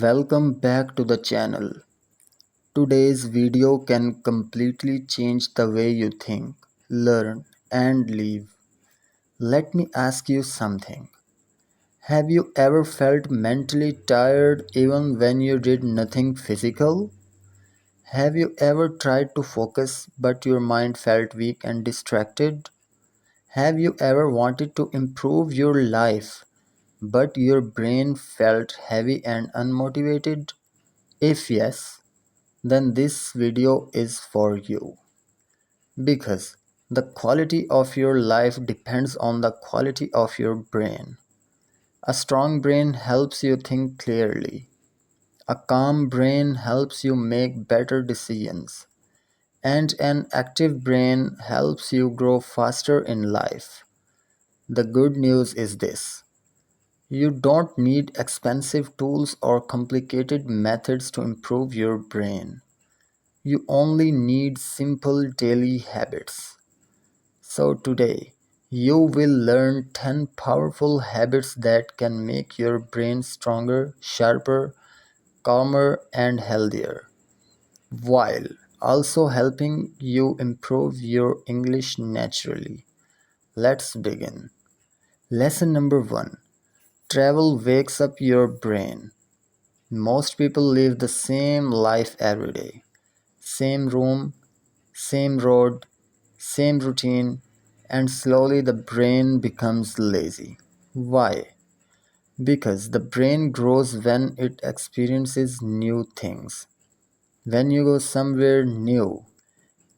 Welcome back to the channel. Today's video can completely change the way you think, learn, and live. Let me ask you something. Have you ever felt mentally tired even when you did nothing physical? Have you ever tried to focus but your mind felt weak and distracted? Have you ever wanted to improve your life but your brain felt heavy and unmotivated? If yes, then this video is for you. Because the quality of your life depends on the quality of your brain. A strong brain helps you think clearly. A calm brain helps you make better decisions. And an active brain helps you grow faster in life. The good news is this. You don't need expensive tools or complicated methods to improve your brain. You only need simple daily habits. So today, you will learn 10 powerful habits that can make your brain stronger, sharper, calmer, and healthier, while also helping you improve your English naturally. Let's begin. Lesson number 1. Travel wakes up your brain. Most people live the same life every day. Same room, same road, same routine, and slowly the brain becomes lazy. Why? Because the brain grows when it experiences new things. When you go somewhere new,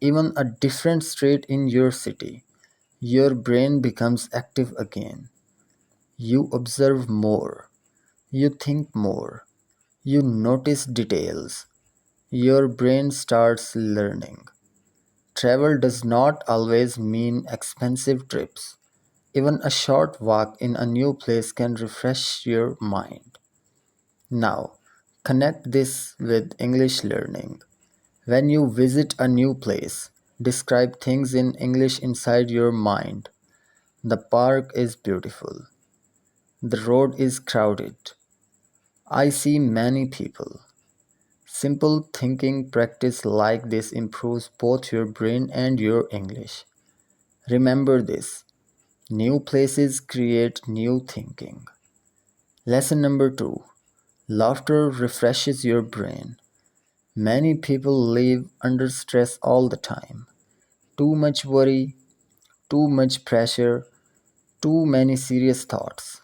even a different street in your city, your brain becomes active again. You observe more, you think more, you notice details. Your brain starts learning. Travel does not always mean expensive trips. Even a short walk in a new place can refresh your mind. Now, connect this with English learning. When you visit a new place, describe things in English inside your mind. The park is beautiful. The road is crowded. I see many people. Simple thinking practice like this improves both your brain and your English. Remember this. New places create new thinking. Lesson number 2. Laughter refreshes your brain. Many people live under stress all the time. Too much worry, too much pressure, too many serious thoughts.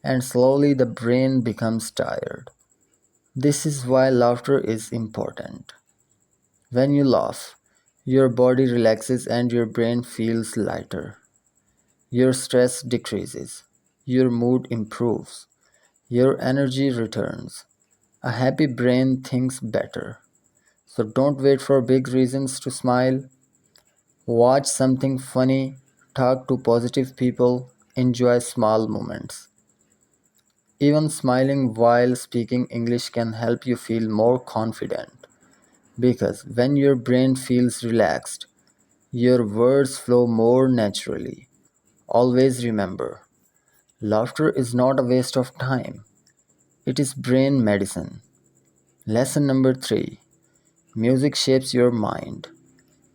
And slowly the brain becomes tired. This is why laughter is important. When you laugh, your body relaxes and your brain feels lighter. Your stress decreases. Your mood improves. Your energy returns. A happy brain thinks better. So don't wait for big reasons to smile. Watch something funny, talk to positive people, enjoy small moments. Even smiling while speaking English can help you feel more confident. Because when your brain feels relaxed, your words flow more naturally. Always remember, laughter is not a waste of time. It is brain medicine. Lesson number 3. Music shapes your mind.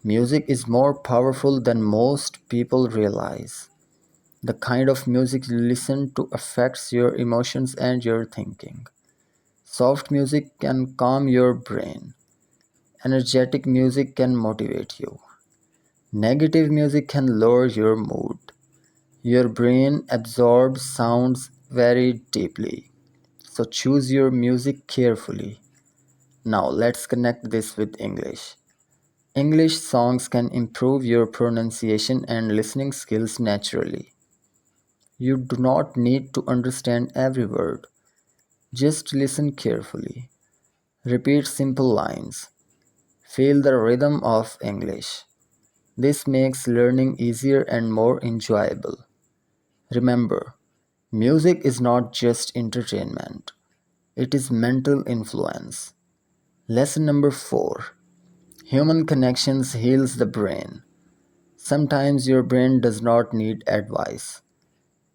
Music is more powerful than most people realize. The kind of music you listen to affects your emotions and your thinking. Soft music can calm your brain. Energetic music can motivate you. Negative music can lower your mood. Your brain absorbs sounds very deeply. So choose your music carefully. Now let's connect this with English. English songs can improve your pronunciation and listening skills naturally. You do not need to understand every word. Just listen carefully. Repeat simple lines. Feel the rhythm of English. This makes learning easier and more enjoyable. Remember, music is not just entertainment. It is mental influence. Lesson number 4. Human connections heals the brain. Sometimes your brain does not need advice.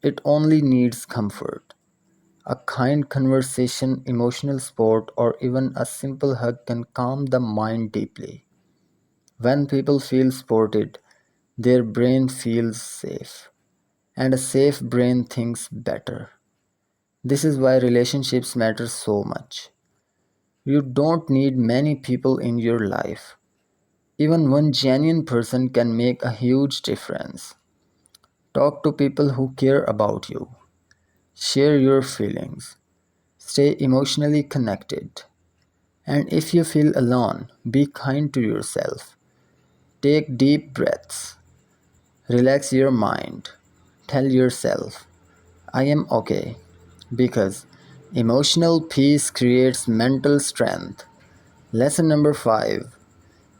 It only needs comfort. A kind conversation, emotional support, or even a simple hug can calm the mind deeply. When people feel supported, their brain feels safe, and a safe brain thinks better. This is why relationships matter so much. You don't need many people in your life. Even one genuine person can make a huge difference. Talk to people who care about you. Share your feelings. Stay emotionally connected. And if you feel alone, be kind to yourself. Take deep breaths. Relax your mind. Tell yourself, I am okay. Because emotional peace creates mental strength. Lesson number 5.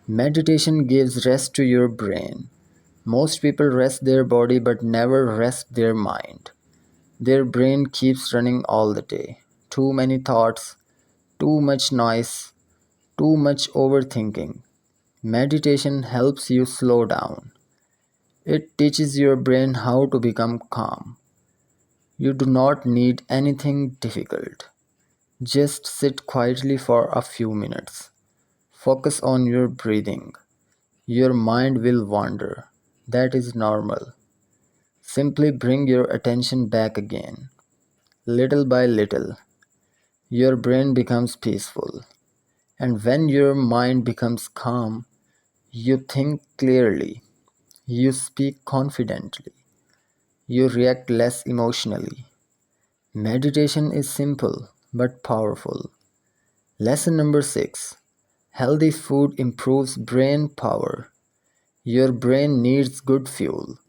Meditation gives rest to your brain. Most people rest their body but never rest their mind. Their brain keeps running all the day. Too many thoughts, too much noise, too much overthinking. Meditation helps you slow down. It teaches your brain how to become calm. You do not need anything difficult. Just sit quietly for a few minutes. Focus on your breathing. Your mind will wander. That is normal. Simply bring your attention back again. Little by little, your brain becomes peaceful. And when your mind becomes calm, you think clearly. You speak confidently. You react less emotionally. Meditation is simple but powerful. Lesson number 6. Healthy food improves brain power. Your brain needs good fuel.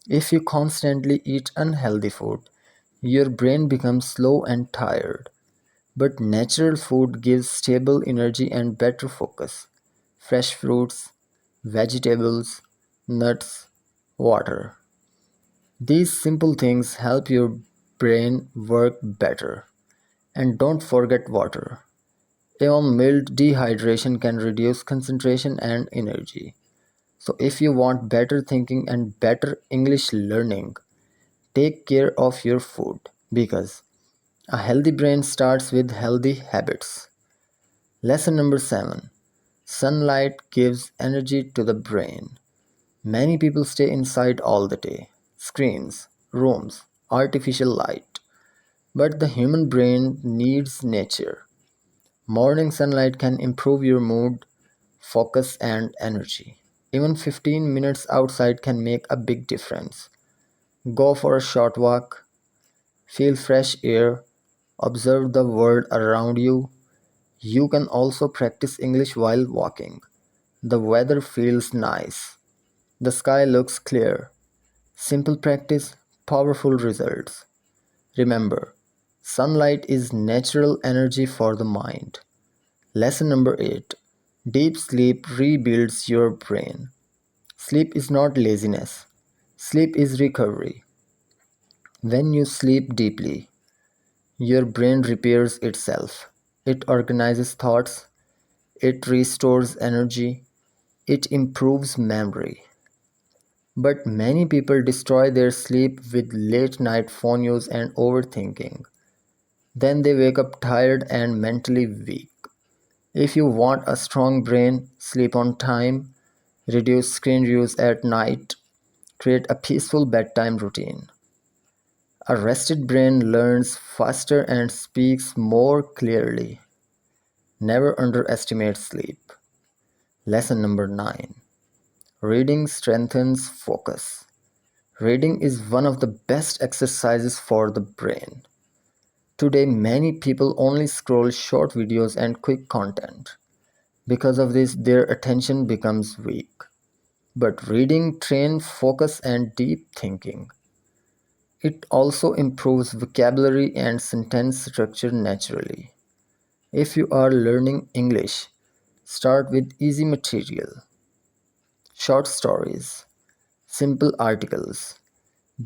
If you constantly eat unhealthy food, your brain becomes slow and tired. But natural food gives stable energy and better focus. Fresh fruits, vegetables, nuts, water. These simple things help your brain work better. And don't forget water. Even mild dehydration can reduce concentration and energy. So, if you want better thinking and better English learning, take care of your food because a healthy brain starts with healthy habits. Lesson number 7. Sunlight gives energy to the brain. Many people stay inside all the day. Screens, rooms, artificial light. But the human brain needs nature. Morning sunlight can improve your mood, focus, and energy. Even 15 minutes outside can make a big difference. Go for a short walk, feel fresh air, observe the world around you. You can also practice English while walking. The weather feels nice. The sky looks clear. Simple practice, powerful results. Remember, sunlight is natural energy for the mind. Lesson number 8. Deep sleep rebuilds your brain. Sleep is not laziness. Sleep is recovery. When you sleep deeply, your brain repairs itself. It organizes thoughts, it restores energy, it improves memory. But many people destroy their sleep with late night phone use and overthinking. Then they wake up tired and mentally weak. If you want a strong brain, sleep on time, reduce screen use at night, create a peaceful bedtime routine. A rested brain learns faster and speaks more clearly. Never underestimate sleep. Lesson number 9. Reading strengthens focus. Reading is one of the best exercises for the brain. Today, many people only scroll short videos and quick content. Because of this, their attention becomes weak. But reading trains focus and deep thinking. It also improves vocabulary and sentence structure naturally. If you are learning English, start with easy material, short stories, simple articles,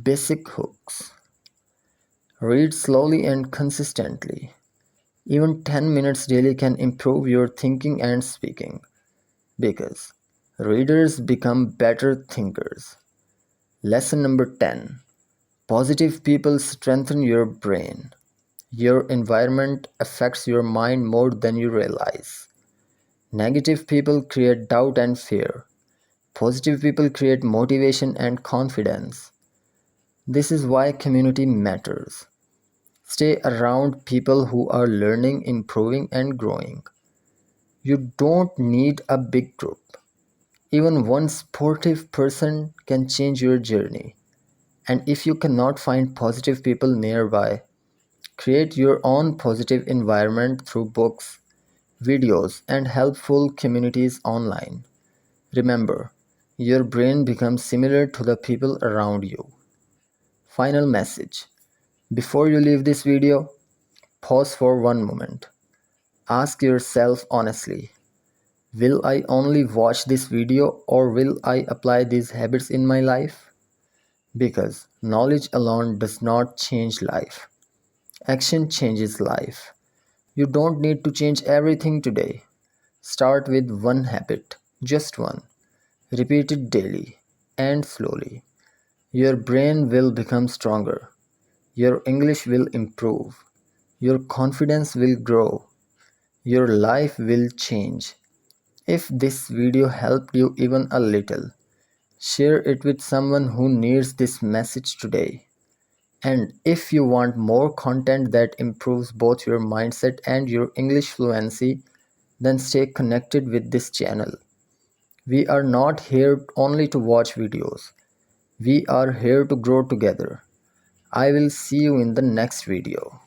basic hooks. Read slowly and consistently. Even 10 minutes daily can improve your thinking and speaking because readers become better thinkers. Lesson number 10. Positive people strengthen your brain. Your environment affects your mind more than you realize. Negative people create doubt and fear. Positive people create motivation and confidence. This is why community matters. Stay around people who are learning, improving, and growing. You don't need a big group. Even one supportive person can change your journey. And if you cannot find positive people nearby, create your own positive environment through books, videos, and helpful communities online. Remember, your brain becomes similar to the people around you. Final message. Before you leave this video, pause for one moment. Ask yourself honestly, will I only watch this video or will I apply these habits in my life? Because knowledge alone does not change life. Action changes life. You don't need to change everything today. Start with one habit, just one. Repeat it daily and slowly. Your brain will become stronger. Your English will improve. Your confidence will grow. Your life will change. If this video helped you even a little, share it with someone who needs this message today. And if you want more content that improves both your mindset and your English fluency, then stay connected with this channel. We are not here only to watch videos. We are here to grow together. I will see you in the next video.